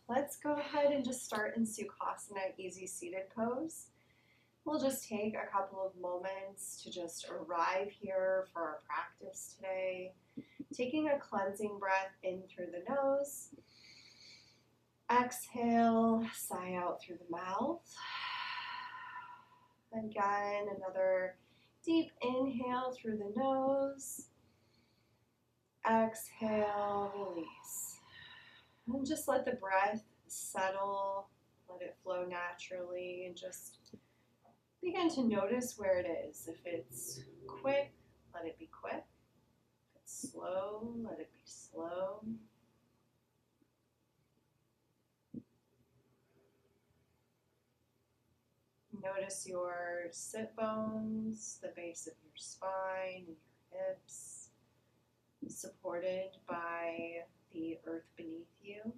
let's go ahead and just start in Sukhasana, easy seated pose. We'll just take a couple of moments to just arrive here for our practice today. Taking a cleansing breath in through the nose. Exhale, sigh out through the mouth. Again, another deep inhale through the nose. Exhale, release. And just let the breath settle, let it flow naturally, and just begin to notice where it is. If it's quick, let it be quick. If it's slow, let it be slow. Notice your sit bones, the base of your spine and your hips, supported by the earth beneath you.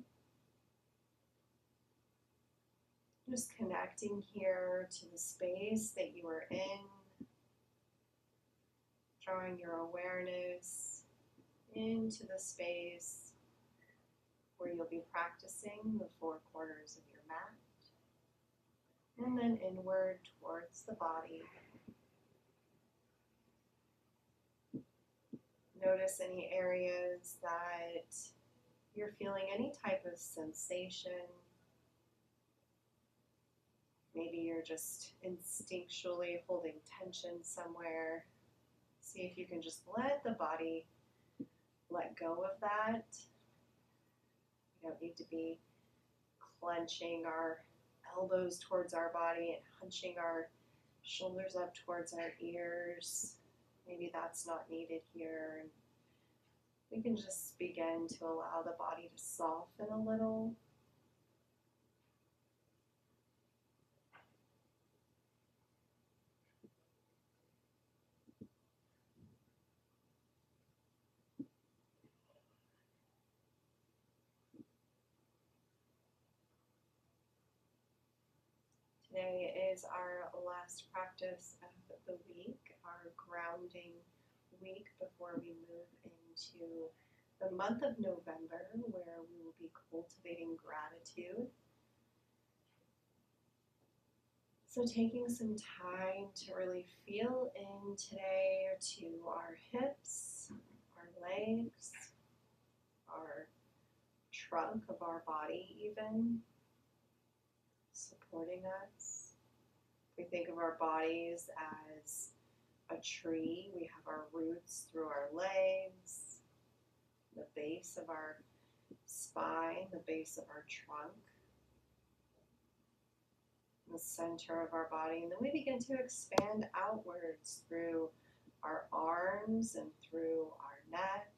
Just connecting here to the space that you are in, drawing your awareness into the space where you'll be practicing the four corners of your mat, and then inward towards the body. Notice any areas that you're feeling any type of sensation. Maybe you're just instinctually holding tension somewhere. See if you can just let the body let go of that. We don't need to be clenching our elbows towards our body and hunching our shoulders up towards our ears. Maybe that's not needed here. And we can just begin to allow the body to soften a little. Today is our last practice of the week, our grounding week before we move into the month of November, where we will be cultivating gratitude. So taking some time to really feel in today to our hips, our legs, our trunk of our body even, supporting us. We think of our bodies as a tree. We have our roots through our legs, the base of our spine, the base of our trunk, the center of our body. And then we begin to expand outwards through our arms and through our neck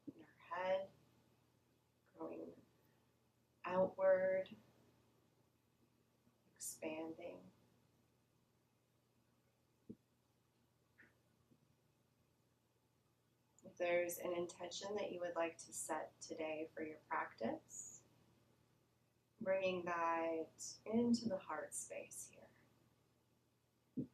and our head, going outward, expanding. If there's an intention that you would like to set today for your practice, bringing that into the heart space here.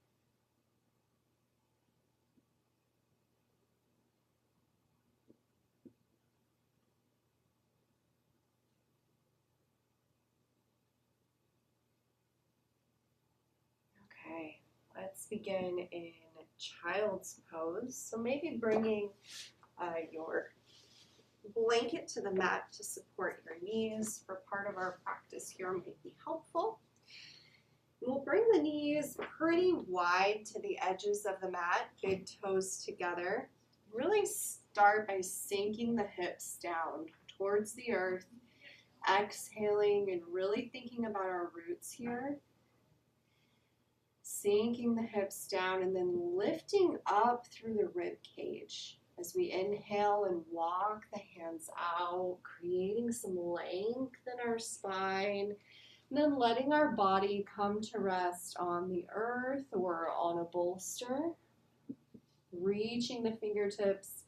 Okay, let's begin in child's pose. So maybe bringing your blanket to the mat to support your knees for part of our practice here might be helpful. We'll bring the knees pretty wide to the edges of the mat, big toes together. Really start by sinking the hips down towards the earth, exhaling and really thinking about our roots here. Sinking the hips down and then lifting up through the rib cage. As we inhale and walk the hands out, creating some length in our spine, and then letting our body come to rest on the earth or on a bolster. Reaching the fingertips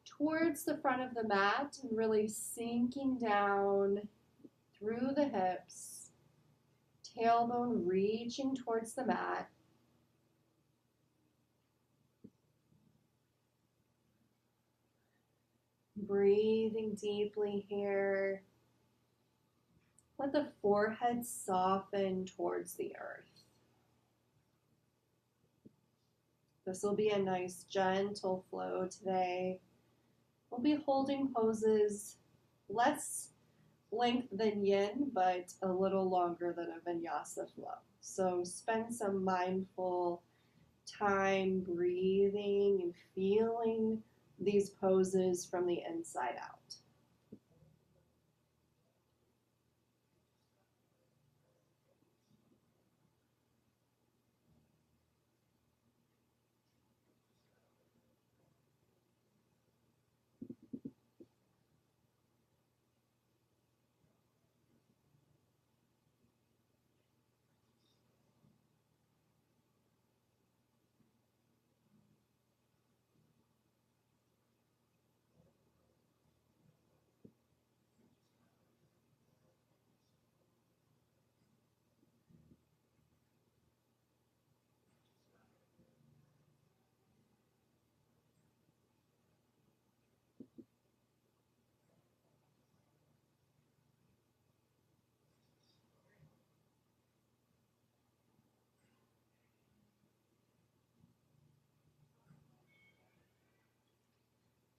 towards the front of the mat and really sinking down through the hips, tailbone reaching towards the mat. Breathing deeply here. Let the forehead soften towards the earth. This will be a nice gentle flow today. We'll be holding poses less length than yin, but a little longer than a vinyasa flow. So spend some mindful time breathing and feeling these poses from the inside out.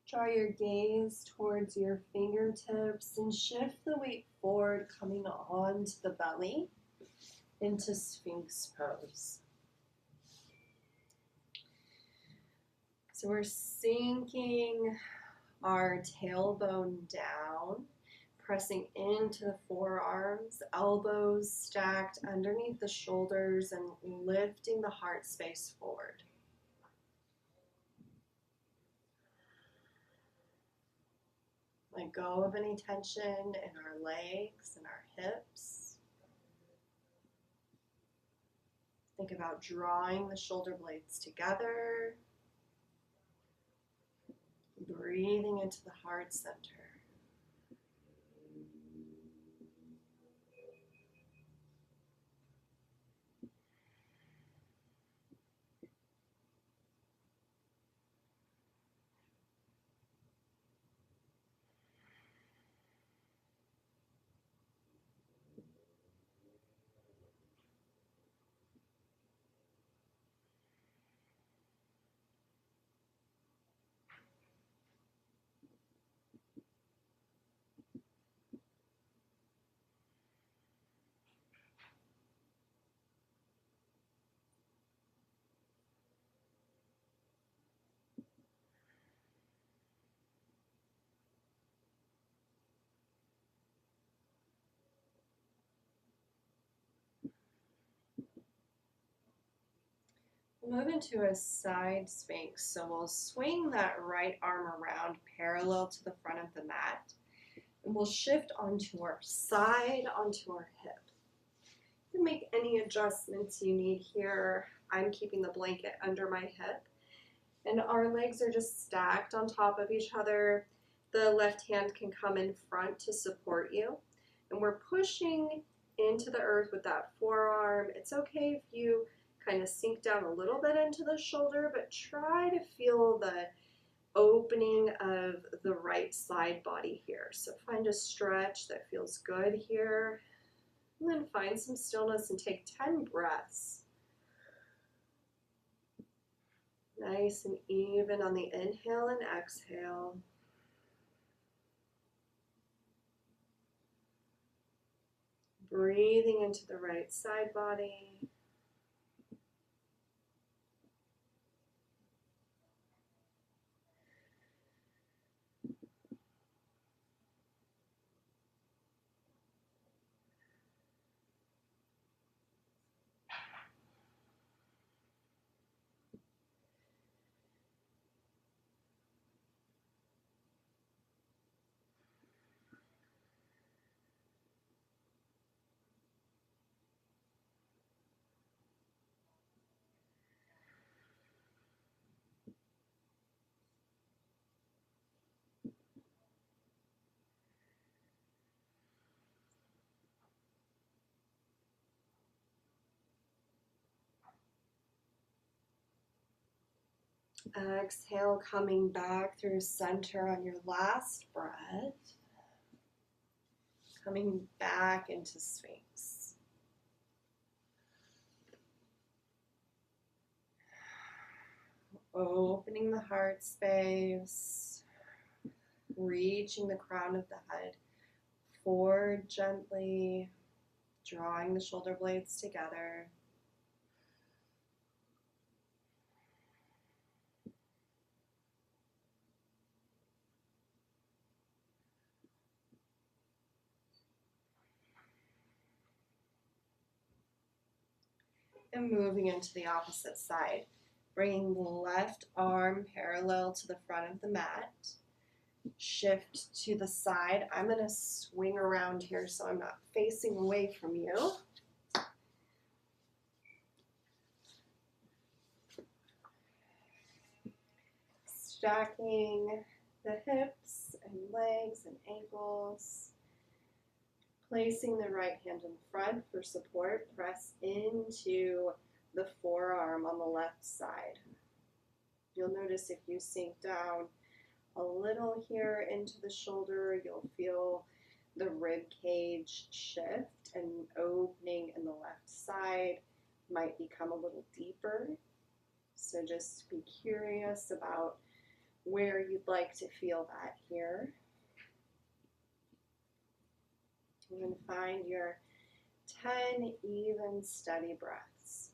Draw your gaze towards your fingertips and shift the weight forward, coming onto the belly into Sphinx pose. So we're sinking our tailbone down, pressing into the forearms, elbows stacked underneath the shoulders, and lifting the heart space forward. Let go of any tension in our legs and our hips. Think about drawing the shoulder blades together. Breathing into the heart center. We'll move into a side Sphinx. So we'll swing that right arm around parallel to the front of the mat. And we'll shift onto our side, onto our hip. You can make any adjustments you need here. I'm keeping the blanket under my hip. And our legs are just stacked on top of each other. The left hand can come in front to support you. And we're pushing into the earth with that forearm. It's okay if you kind of sink down a little bit into the shoulder, but try to feel the opening of the right side body here. So find a stretch that feels good here. And then find some stillness and take 10 breaths. Nice and even on the inhale and exhale. Breathing into the right side body. Exhale, coming back through center on your last breath. Coming back into Sphinx. Opening the heart space, reaching the crown of the head forward gently, drawing the shoulder blades together. And moving into the opposite side, bringing the left arm parallel to the front of the mat. Shift to the side. I'm going to swing around here so I'm not facing away from you. Stacking the hips and legs and ankles. Placing the right hand in front for support. Press into the forearm on the left side. You'll notice if you sink down a little here into the shoulder, you'll feel the rib cage shift, and opening in the left side might become a little deeper. So just be curious about where you'd like to feel that here. And then find your 10 even steady breaths.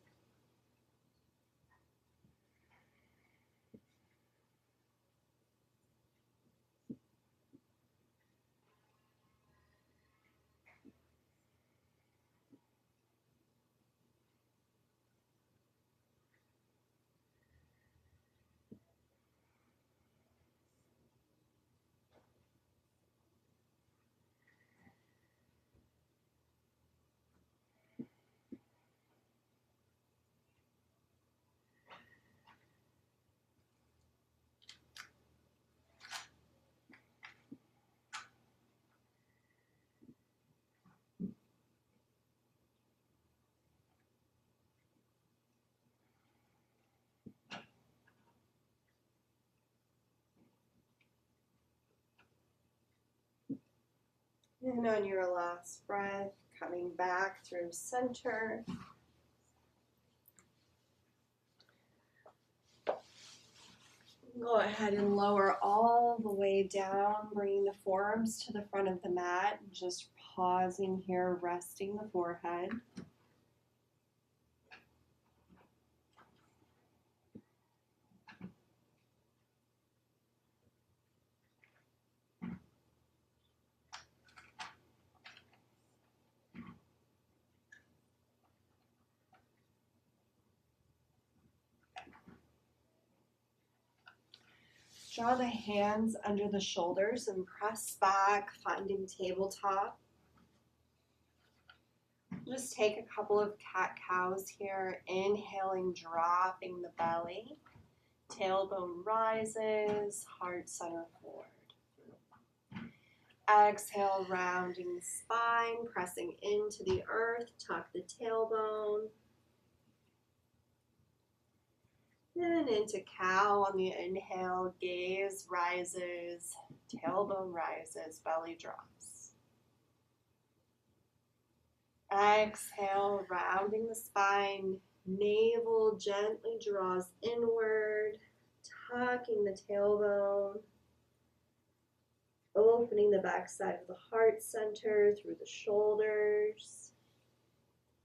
And on your last breath, coming back through center. Go ahead and lower all the way down, bringing the forearms to the front of the mat. Just pausing here, resting the forehead. Draw the hands under the shoulders and press back, finding tabletop. Just take a couple of cat-cows here, inhaling, dropping the belly. Tailbone rises, heart center forward. Exhale, rounding the spine, pressing into the earth, tuck the tailbone. And into cow on the inhale, gaze rises, tailbone rises, belly drops. Exhale, rounding the spine, navel gently draws inward, tucking the tailbone, opening the backside of the heart center through the shoulders.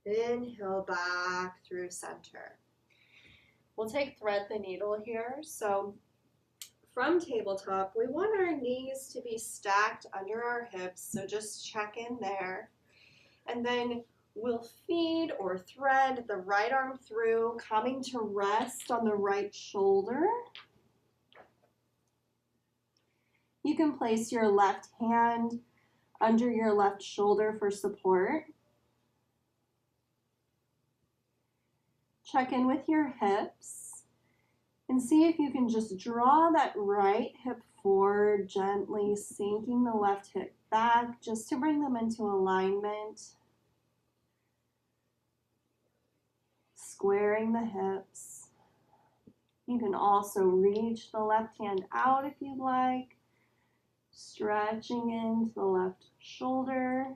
Inhale back through center. We'll take thread the needle here. So from tabletop, we want our knees to be stacked under our hips. So just check in there. And then we'll feed or thread the right arm through, coming to rest on the right shoulder. You can place your left hand under your left shoulder for support. Check in with your hips and see if you can just draw that right hip forward, gently sinking the left hip back just to bring them into alignment. Squaring the hips. You can also reach the left hand out if you'd like, Stretching into the left shoulder.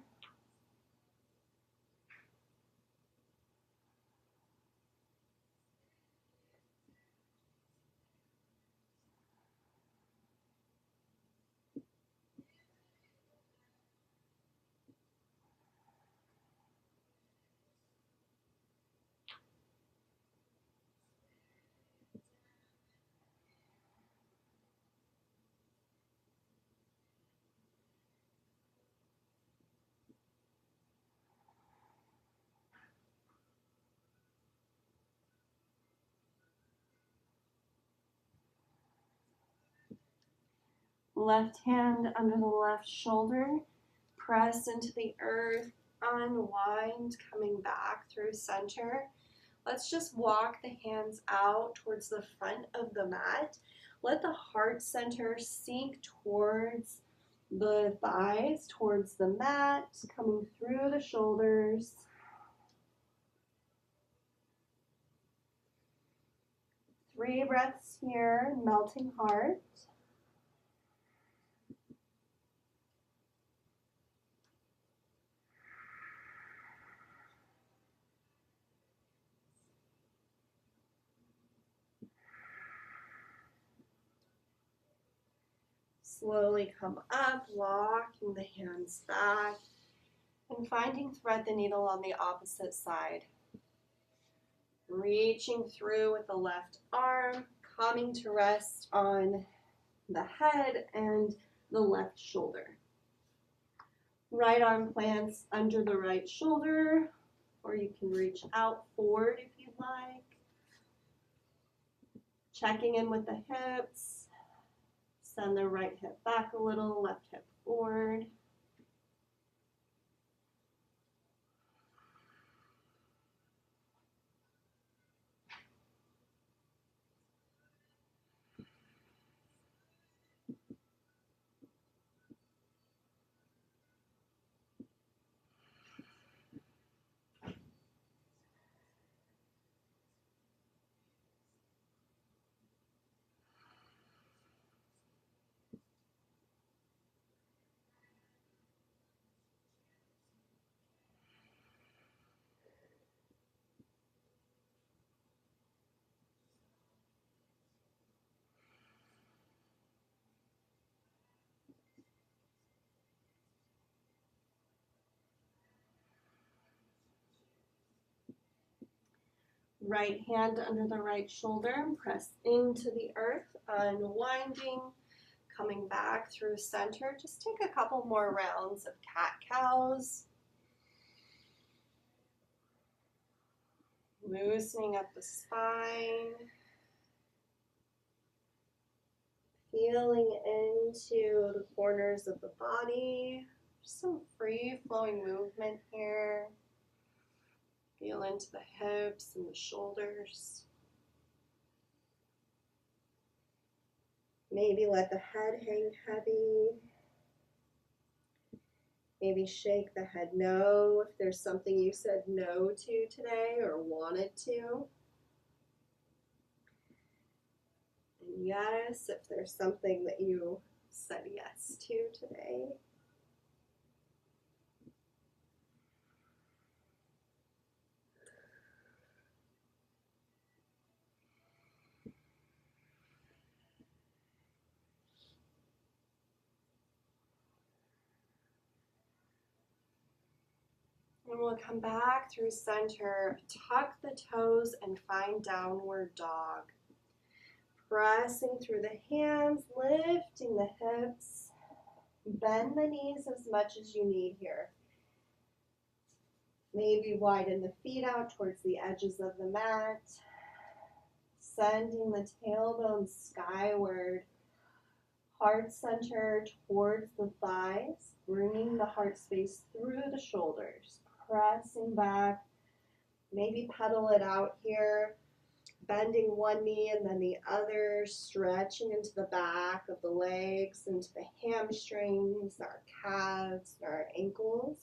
Left hand under the left shoulder. Press into the earth. Unwind, coming back through center. Let's just walk the hands out towards the front of the mat. Let the heart center sink towards the thighs, towards the mat, coming through the shoulders. Three breaths here, melting heart. Slowly come up, walking the hands back, and finding thread the needle on the opposite side. Reaching through with the left arm, coming to rest on the head and the left shoulder. Right arm plants under the right shoulder, or you can reach out forward if you'd like. Checking in with the hips. Send the right hip back a little, left hip forward. Right hand under the right shoulder, press into the earth, unwinding, coming back through center. Just take a couple more rounds of cat-cows. Loosening up the spine. Feeling into the corners of the body. Just some free-flowing movement here. Feel into the hips and the shoulders. Maybe let the head hang heavy. Maybe shake the head no if there's something you said no to today or wanted to. And yes, if there's something that you said yes to today. And we'll come back through center, tuck the toes and find downward dog. Pressing through the hands, lifting the hips, bend the knees as much as you need here. Maybe widen the feet out towards the edges of the mat, sending the tailbone skyward, heart center towards the thighs, bringing the heart space through the shoulders, pressing back, maybe pedal it out here, bending one knee and then the other, stretching into the back of the legs, into the hamstrings, our calves, our ankles.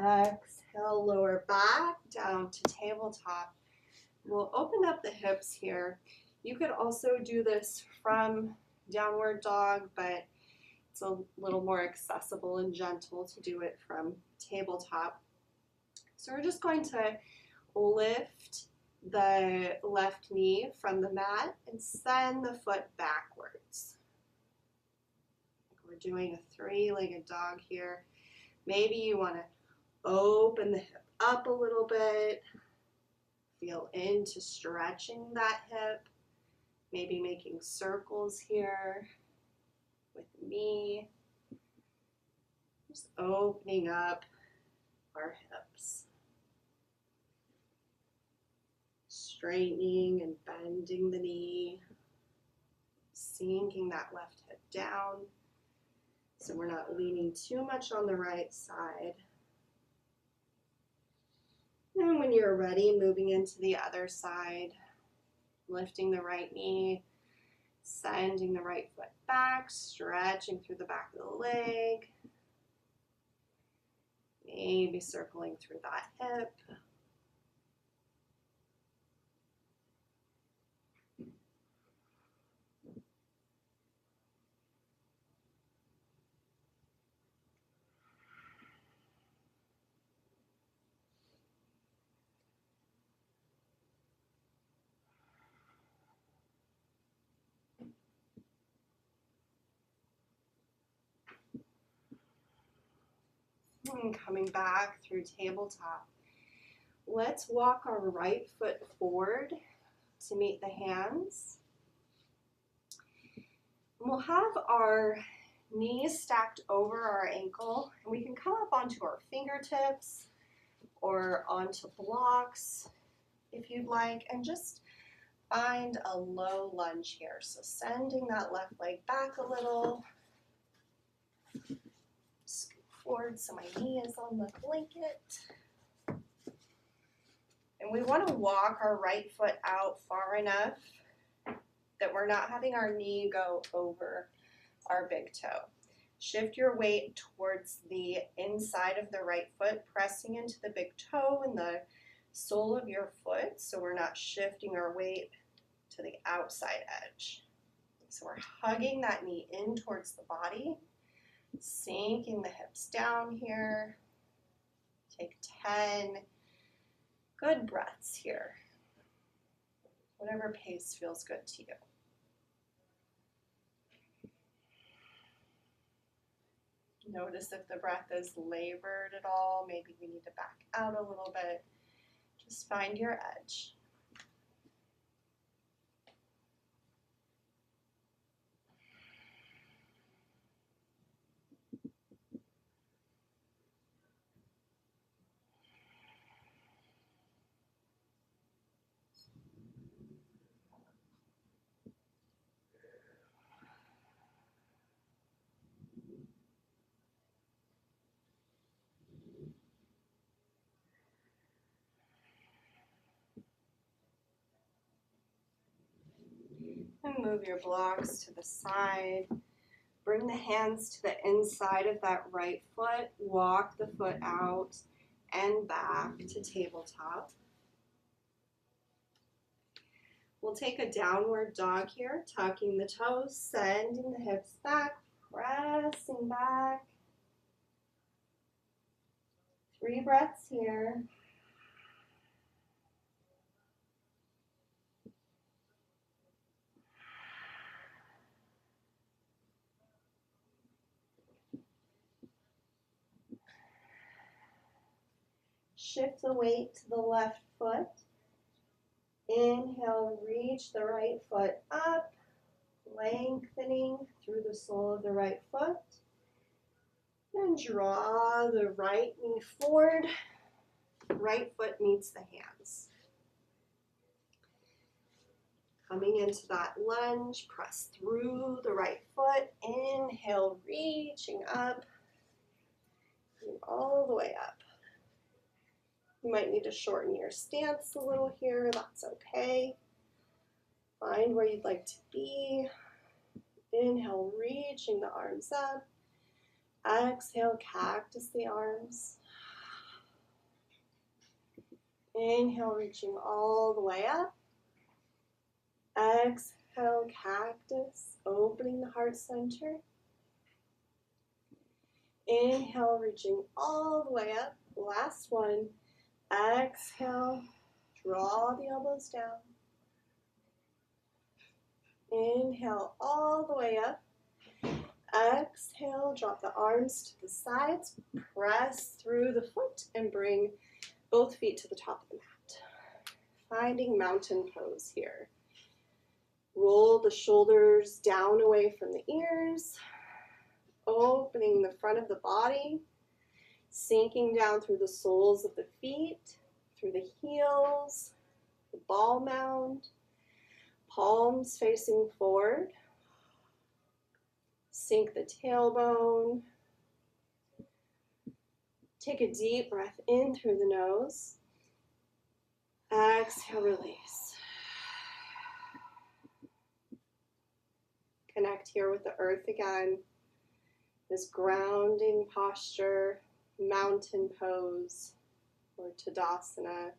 Exhale, lower back down to tabletop. We'll open up the hips here. You could also do this from downward dog, but it's a little more accessible and gentle to do it from tabletop. So we're just going to lift the left knee from the mat and send the foot backwards. We're doing a three-legged dog here. Maybe you want to open the hip up a little bit. Feel into stretching that hip. Maybe making circles here with me. Just opening up our hips. Straightening and bending the knee. Sinking that left hip down so we're not leaning too much on the right side. And when you're ready, moving into the other side, lifting the right knee, sending the right foot back, stretching through the back of the leg, maybe circling through that hip. And coming back through tabletop. Let's walk our right foot forward to meet the hands. And we'll have our knees stacked over our ankle, and we can come up onto our fingertips or onto blocks if you'd like, and just find a low lunge here. So sending that left leg back a little. Scoot forward so my knee is on the blanket. And we want to walk our right foot out far enough that we're not having our knee go over our big toe. Shift your weight towards the inside of the right foot, pressing into the big toe and the sole of your foot, so we're not shifting our weight to the outside edge. So we're hugging that knee in towards the body, sinking the hips down here. Take 10 good breaths here. Whatever pace feels good to you. Notice if the breath is labored at all. Maybe we need to back out a little bit. Just find your edge. And move your blocks to the side. Bring the hands to the inside of that right foot. Walk the foot out and back to tabletop. We'll take a downward dog here, tucking the toes, sending the hips back, pressing back. 3 breaths here. Shift the weight to the left foot. Inhale, reach the right foot up, lengthening through the sole of the right foot. And draw the right knee forward. Right foot meets the hands. Coming into that lunge, press through the right foot. Inhale, reaching up, and all the way up. You might need to shorten your stance a little here. That's okay. Find where you'd like to be. Inhale, reaching the arms up. Exhale, cactus the arms. Inhale, reaching all the way up. Exhale, cactus, opening the heart center. Inhale, reaching all the way up. Last one. Exhale, draw the elbows down. Inhale, all the way up. Exhale, drop the arms to the sides. Press through the foot and bring both feet to the top of the mat. Finding mountain pose here. Roll the shoulders down away from the ears. Opening the front of the body. Sinking down through the soles of the feet, through the heels, the ball mound. Palms facing forward. Sink the tailbone. Take a deep breath in through the nose. Exhale, release. Connect here with the earth again. This grounding posture, mountain pose, or Tadasana.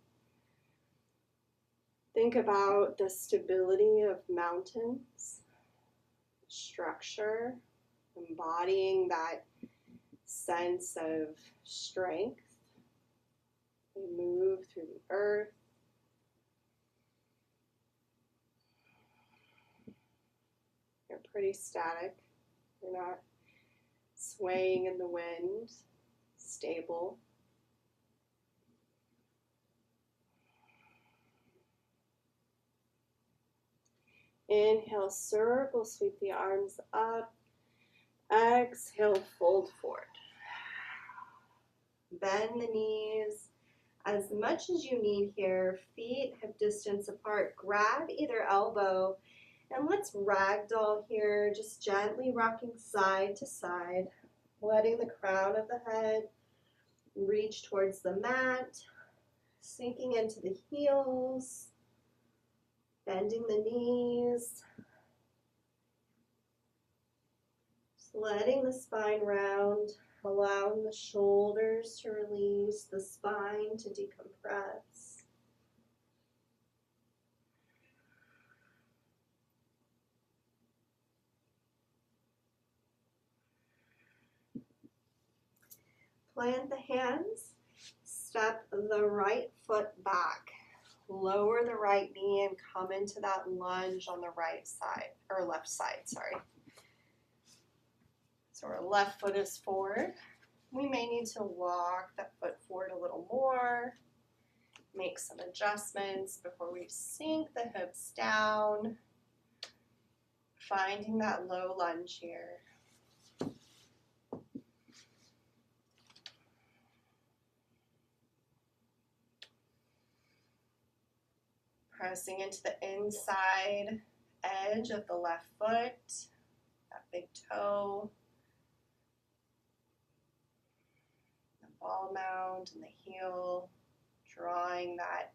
Think about the stability of mountains, structure, embodying that sense of strength. They move through the earth. You're pretty static. You're not swaying in the wind. Stable. Inhale, circle, sweep the arms up. Exhale, fold forward. Bend the knees as much as you need here. Feet hip distance apart. Grab either elbow and let's ragdoll here, just gently rocking side to side, letting the crown of the head reach towards the mat, sinking into the heels, bending the knees, just letting the spine round, allowing the shoulders to release, the spine to decompress. Plant the hands, step the right foot back, lower the right knee and come into that lunge on the right side, or left side, sorry. So our left foot is forward. We may need to walk that foot forward a little more, make some adjustments before we sink the hips down, finding that low lunge here. Pressing into the inside edge of the left foot, that big toe, the ball mound and the heel, drawing that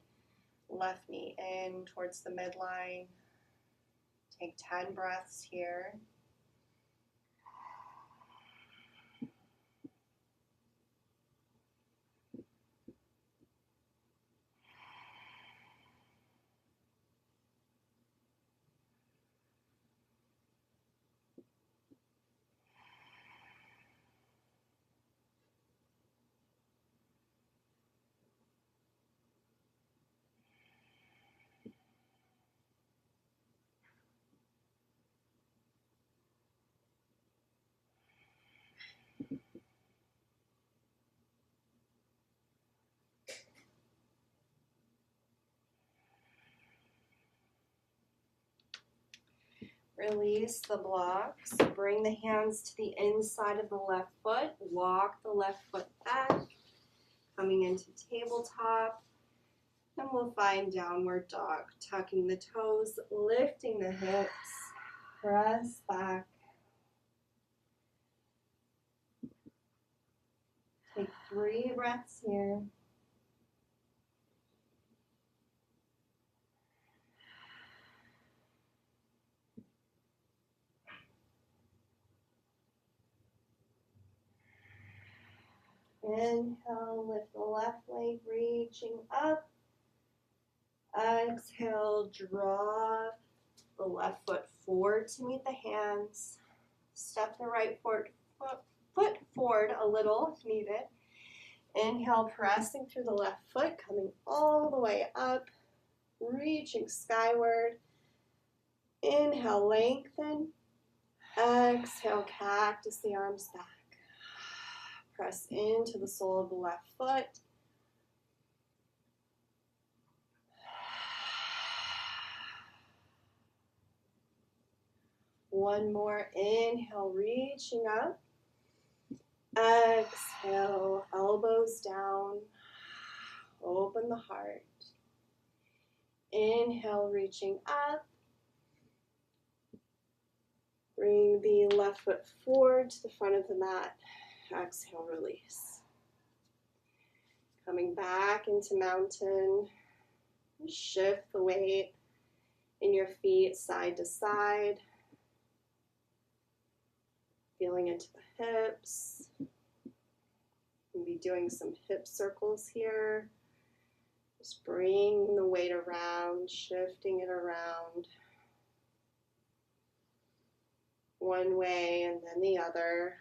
left knee in towards the midline. Take 10 breaths here. Release the blocks. Bring the hands to the inside of the left foot. Walk the left foot back. Coming into tabletop. And we'll find downward dog. Tucking the toes, lifting the hips. Press back. Take 3 breaths here. Inhale, lift the left leg, reaching up. Exhale, draw the left foot forward to meet the hands. Step the right foot forward a little if needed. Inhale, pressing through the left foot, coming all the way up, reaching skyward. Inhale, lengthen. Exhale, cactus the arms back. Press into the sole of the left foot. One more. Inhale, reaching up. Exhale, elbows down. Open the heart. Inhale, reaching up. Bring the left foot forward to the front of the mat. Exhale, release. Coming back into mountain. Shift the weight in your feet side to side. Feeling into the hips. We'll be doing some hip circles here. Just bring the weight around, shifting it around. One way and then the other.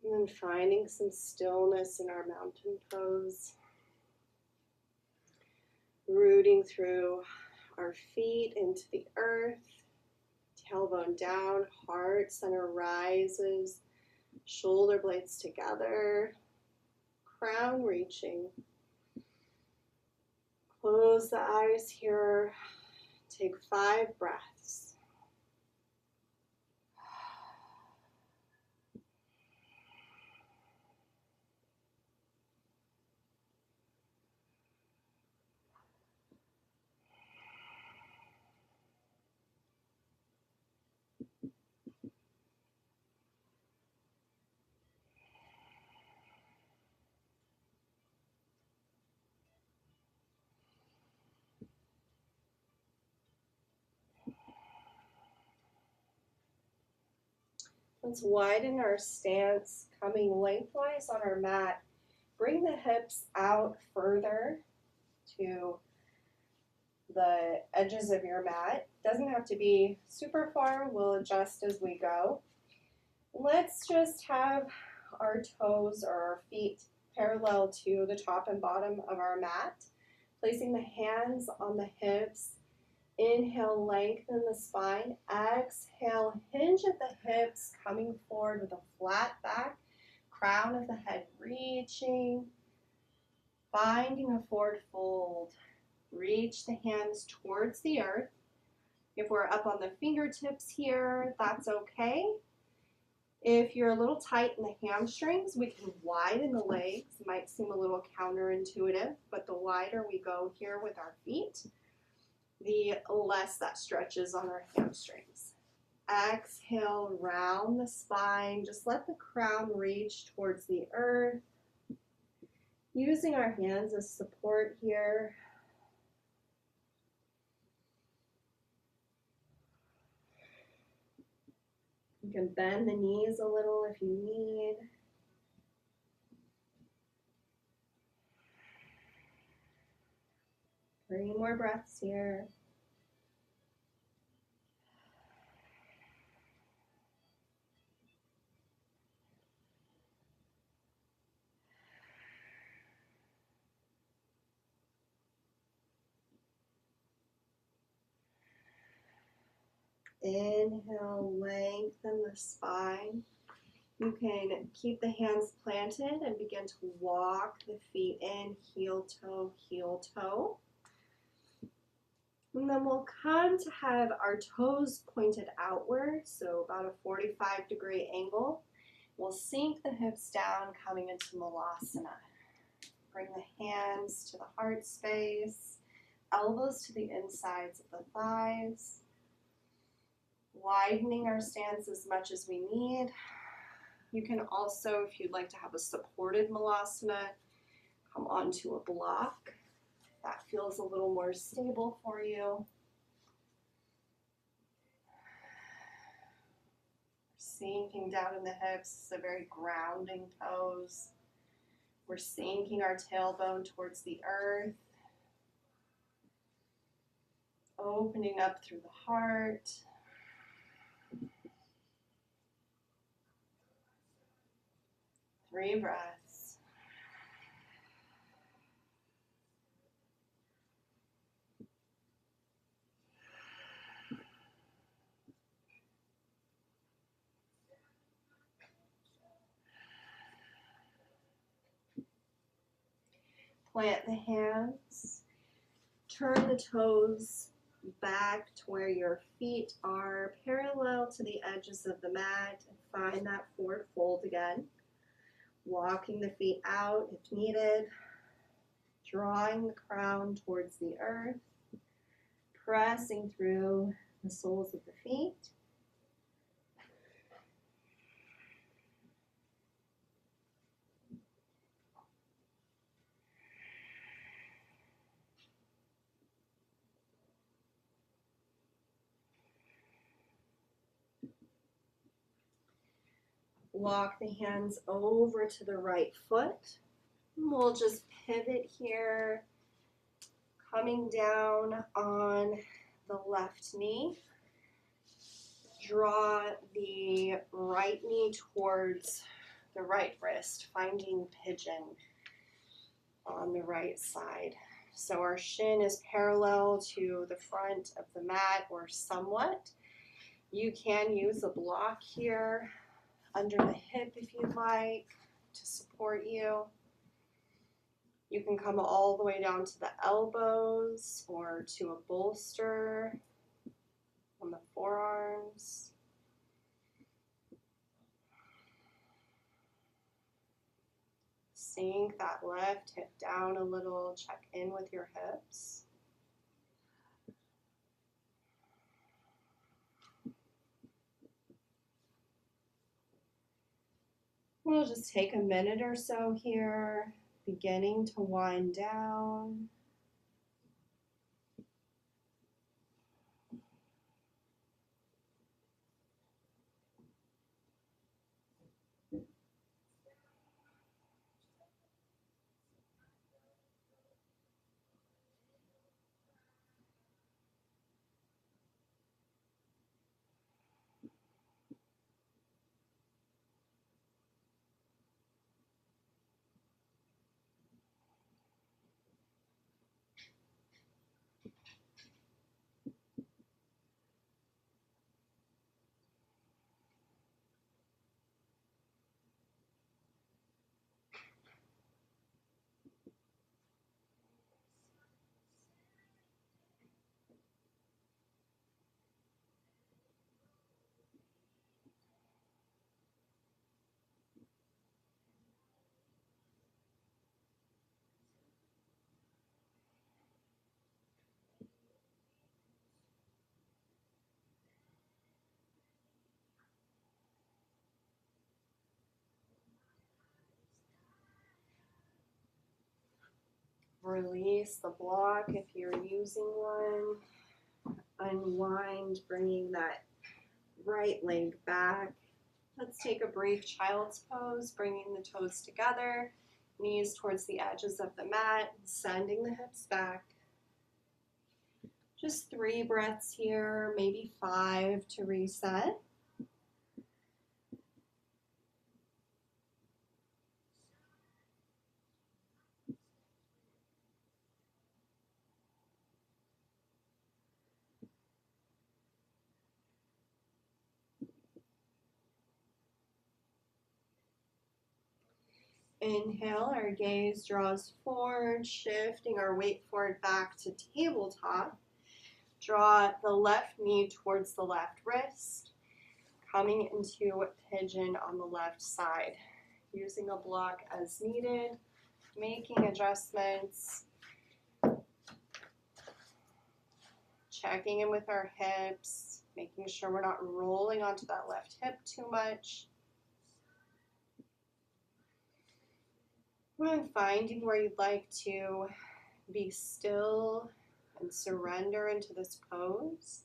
And then finding some stillness in our mountain pose. Rooting through our feet into the earth. Tailbone down, heart center rises. Shoulder blades together. Crown reaching. Close the eyes here. Take 5 breaths. Let's widen our stance, coming lengthwise on our mat. Bring the hips out further to the edges of your mat. Doesn't have to be super far. We'll adjust as we go. Let's just have our toes or our feet parallel to the top and bottom of our mat. Placing the hands on the hips. Inhale, lengthen the spine. Exhale, hinge at the hips, coming forward with a flat back. Crown of the head reaching. Finding a forward fold. Reach the hands towards the earth. If we're up on the fingertips here, that's okay. If you're a little tight in the hamstrings, we can widen the legs. Might seem a little counterintuitive, but the wider we go here with our feet, the less that stretches on our hamstrings. Exhale, round the spine. Just let the crown reach towards the earth. Using our hands as support here. You can bend the knees a little if you need. 3 more breaths here. Inhale, lengthen the spine. You can keep the hands planted and begin to walk the feet in, heel, toe, heel, toe. And then we'll come to have our toes pointed outward, so about a 45-degree angle. We'll sink the hips down, coming into Muladhara. Bring the hands to the heart space, elbows to the insides of the thighs. Widening our stance as much as we need. You can also, if you'd like to have a supported Balasana, come onto a block. That feels a little more stable for you. Sinking down in the hips, it's a very grounding pose. We're sinking our tailbone towards the earth. Opening up through the heart. Three breaths. Plant the hands. Turn the toes back to where your feet are parallel to the edges of the mat, and find that forward fold again. Walking the feet out if needed. Drawing the crown towards the earth. Pressing through the soles of the feet. Walk the hands over to the right foot. We'll just pivot here, coming down on the left knee. Draw the right knee towards the right wrist, finding pigeon on the right side. So our shin is parallel to the front of the mat or somewhat. You can use a block here under the hip if you'd like to support you. You can come all the way down to the elbows or to a bolster on the forearms. Sink that left hip down a little, check in with your hips. We'll just take a minute or so here, beginning to wind down. Release the block if you're using one. Unwind, bringing that right leg back. Let's take a brief child's pose, bringing the toes together, knees towards the edges of the mat, sending the hips back. Just 3 breaths here, maybe 5 to reset. Inhale, our gaze draws forward, shifting our weight forward back to tabletop. Draw the left knee towards the left wrist, coming into pigeon on the left side. Using a block as needed, making adjustments, checking in with our hips, making sure we're not rolling onto that left hip too much. And finding where you'd like to be still and surrender into this pose.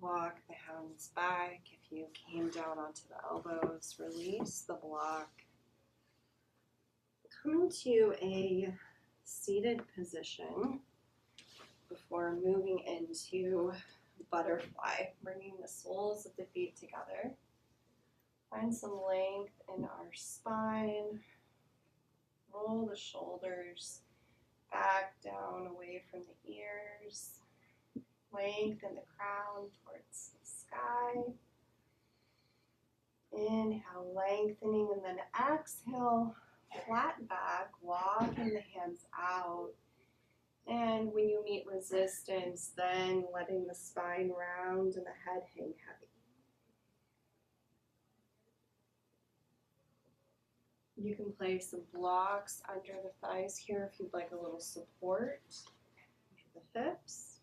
Walk the hands back. If you came down onto the elbows, release the block. Come to a seated position before moving into butterfly, bringing the soles of the feet together. Find some length in our spine. Roll the shoulders back, down, away from the ears. Lengthen the crown towards the sky. Inhale, lengthening, and then exhale, flat back, walking the hands out. And when you meet resistance, then letting the spine round and the head hang heavy. You can place some blocks under the thighs here if you'd like a little support for the hips.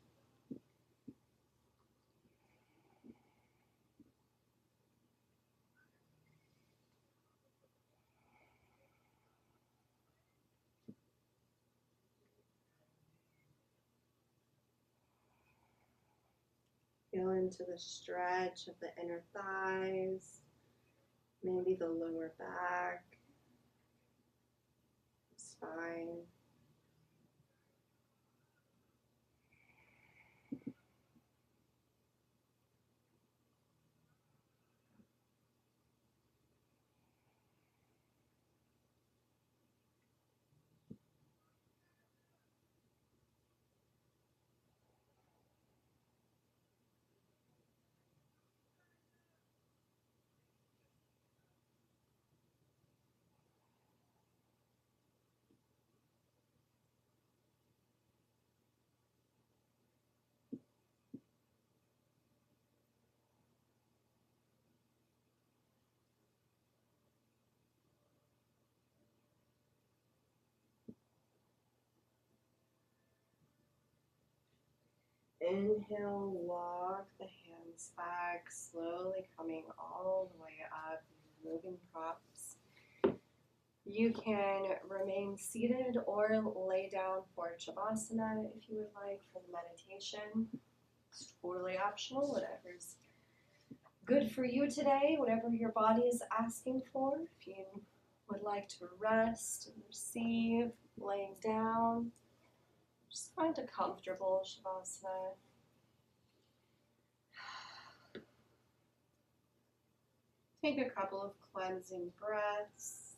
Feel into the stretch of the inner thighs, maybe the lower back, spine. Inhale, walk the hands back, slowly coming all the way up, moving props. You can remain seated or lay down for Shavasana if you would like for the meditation. It's totally optional, whatever's good for you today, whatever your body is asking for. If you would like to rest and receive, laying down, just find a comfortable Shavasana. Take a couple of cleansing breaths.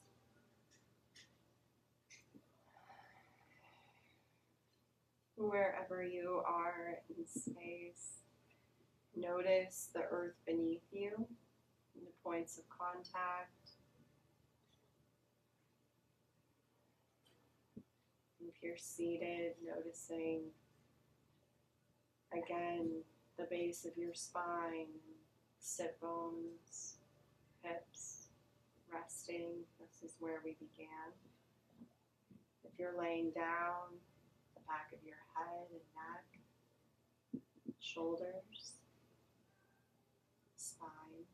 Wherever you are in space, notice the earth beneath you and the points of contact. If you're seated, noticing again the base of your spine, sit bones, hips, resting. This is where we began. If you're laying down, the back of your head and neck, shoulders, spine,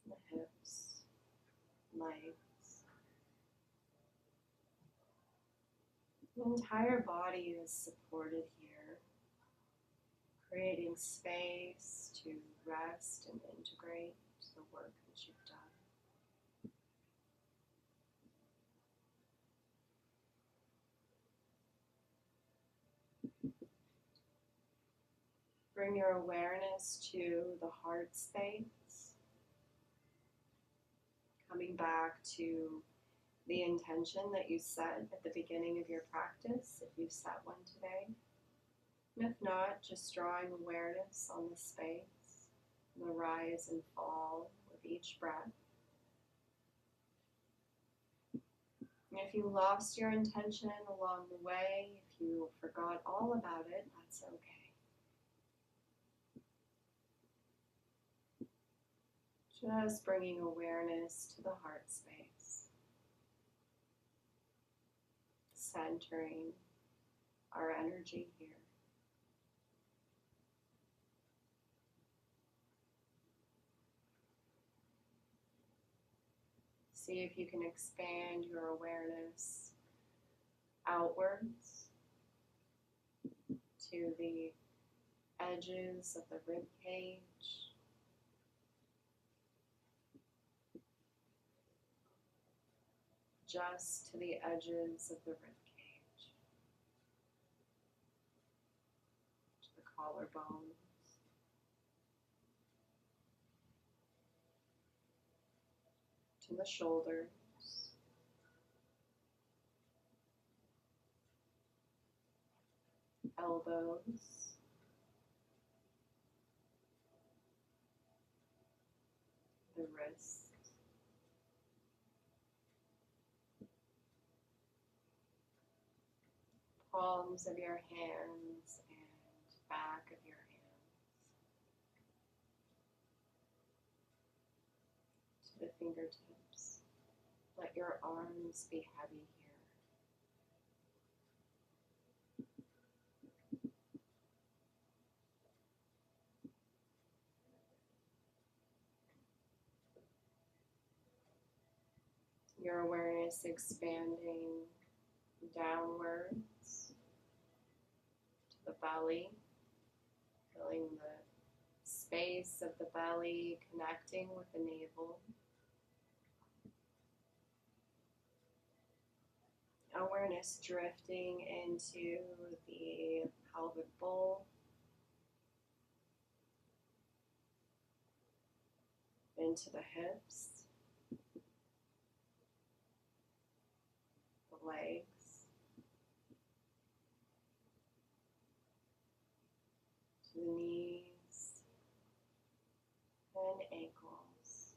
the hips, legs. The entire body is supported here, creating space to rest and integrate the work that you've done. Bring your awareness to the heart space, coming back to the intention that you set at the beginning of your practice, if you've set one today. And if not, just drawing awareness on the space, the rise and fall of each breath. And if you lost your intention along the way, if you forgot all about it, that's okay. Just bringing awareness to the heart space. Centering our energy here. See if you can expand your awareness outwards to the edges of the rib cage. Just to the edges of the rib cage. To the collarbones. To the shoulders. Elbows. The wrists. Palms of your hands and back of your hands. To the fingertips. Let your arms be heavy here. Your awareness expanding downwards to the belly, filling the space of the belly, connecting with the navel. Awareness drifting into the pelvic bowl, into the hips, the legs, to the knees and ankles,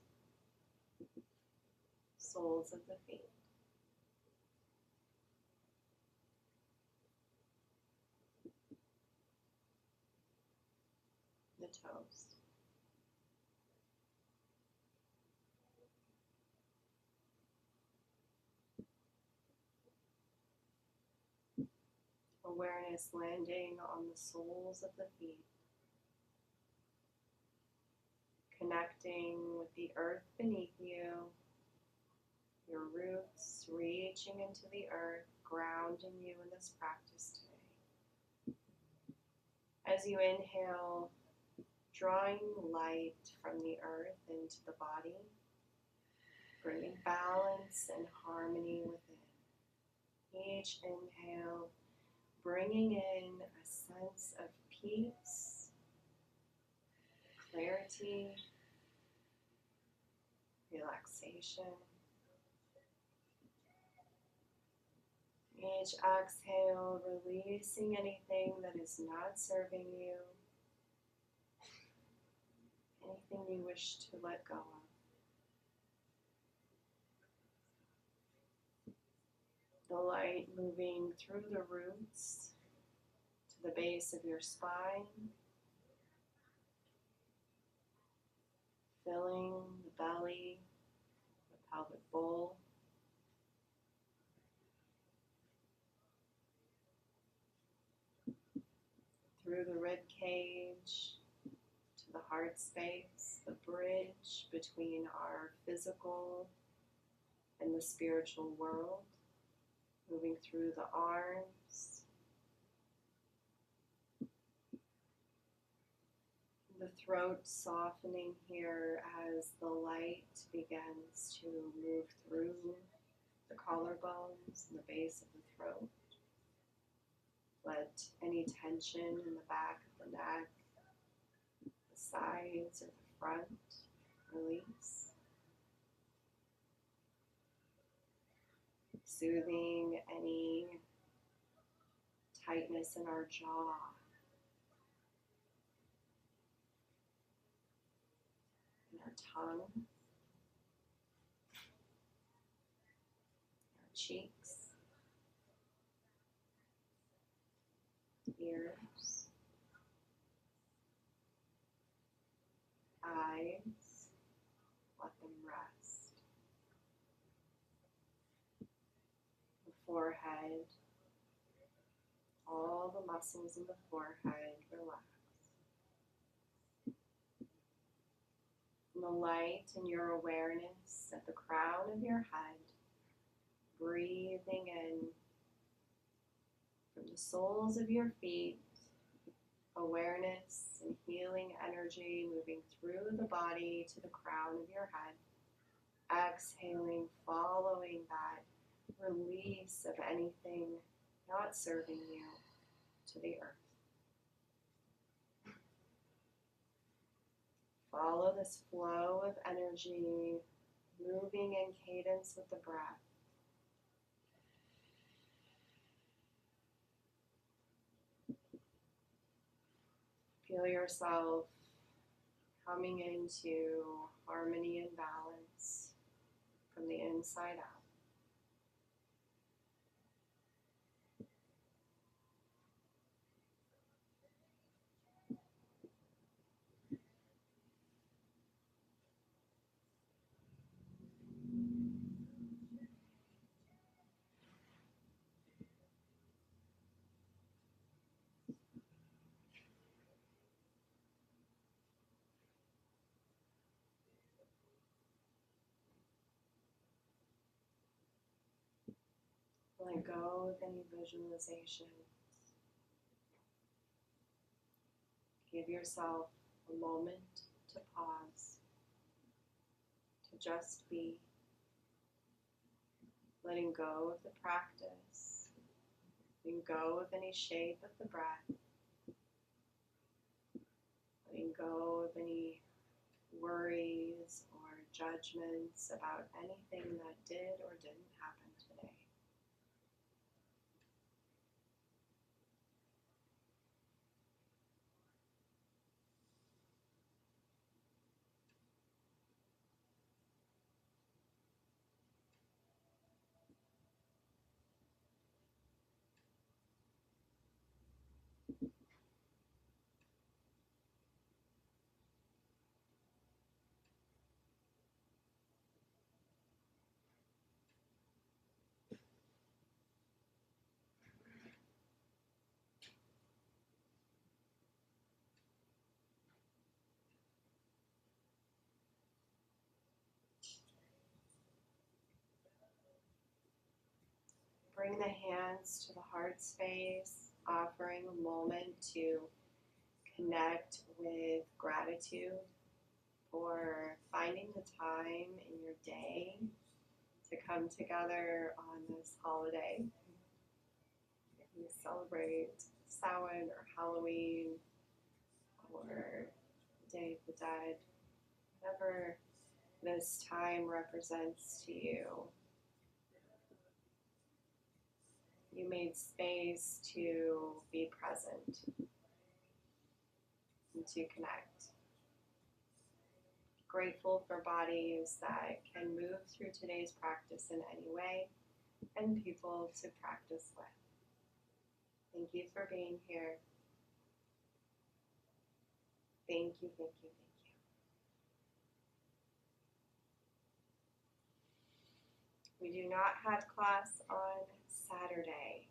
soles of the feet. The toes. Awareness landing on the soles of the feet, connecting with the earth beneath you, your roots reaching into the earth, grounding you in this practice today. As you inhale, drawing light from the earth into the body, bringing balance and harmony within. Each inhale, bringing in a sense of peace, clarity, relaxation. Each exhale, releasing anything that is not serving you, anything you wish to let go of. The light moving through the roots to the base of your spine, filling the belly, the pelvic bowl. Through the rib cage to the heart space, the bridge between our physical and the spiritual world. Moving through the arms, the throat softening here as the light begins to move through the collarbones and the base of the throat. Let any tension in the back of the neck, the sides or the front release. Soothing any tightness in our jaw. In our tongue. Our cheeks. Ears. Eyes. Let them rest. Forehead, All the muscles in the forehead relax. And the light and your awareness at the crown of your head, breathing in from the soles of your feet, awareness and healing energy moving through the body to the crown of your head. Exhaling, following that release of anything not serving you to the earth. Follow this flow of energy, moving in cadence with the breath. Feel yourself coming into harmony and balance from the inside out. Let go of any visualizations. Give yourself a moment to pause, to just be, letting go of the practice, letting go of any shape of the breath, letting go of any worries or judgments about anything that did or didn't happen today. Bring the hands to the heart space, offering a moment to connect with gratitude for finding the time in your day to come together on this holiday. If you celebrate Samhain or Halloween or Day of the Dead, whatever this time represents to you, you made space to be present and to connect. Grateful for bodies that can move through today's practice in any way and people to practice with. Thank you for being here. Thank you, thank you, thank you. We do not have class on Saturday.